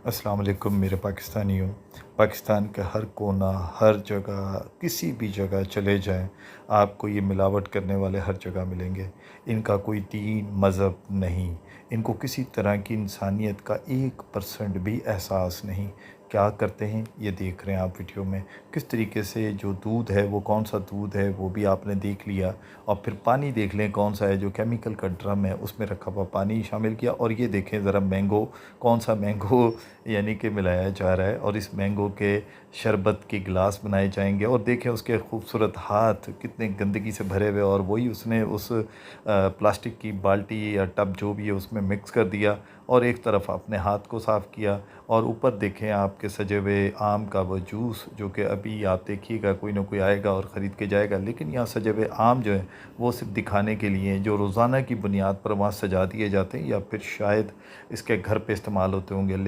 अस्सलाम वालेकुम मेरे पाकिस्तानियों। पाकिस्तान का हर कोना, हर जगह, किसी भी जगह चले जाएं, आपको ये मिलावट करने वाले हर जगह मिलेंगे। इनका कोई दीन मज़हब नहीं, इनको किसी तरह की इंसानियत का 1% भी एहसास नहीं। क्या करते हैं ये देख रहे हैं आप वीडियो में। किस तरीके से जो दूध है वो कौन सा दूध है वो भी आपने देख लिया, और फिर पानी देख लें कौन सा है, जो केमिकल का ड्रम है उसमें रखा हुआ पानी शामिल किया। और ये देखें ज़रा मैंगो, कौन सा मैंगो यानी कि मिलाया जा रहा है, और इस मैंगो के शरबत के गिलास बनाए जाएंगे। और देखें उसके खूबसूरत हाथ कितने गंदगी से भरे हुए, और वही उसने उस प्लास्टिक की बाल्टी या टब जो भी है उसमें मिक्स कर दिया, और एक तरफ अपने हाथ को साफ़ किया। और ऊपर देखें आपके सजे हुए आम का वो जूस, जो कि अभी आप देखिएगा कोई ना कोई आएगा और ख़रीद के जाएगा, लेकिन यहाँ सजे हुए आम जो है वो सिर्फ दिखाने के लिए, जो रोज़ाना की बुनियाद पर वहाँ सजा दिए जाते हैं या फिर शायद इसके घर पे इस्तेमाल होते होंगे, लेकिन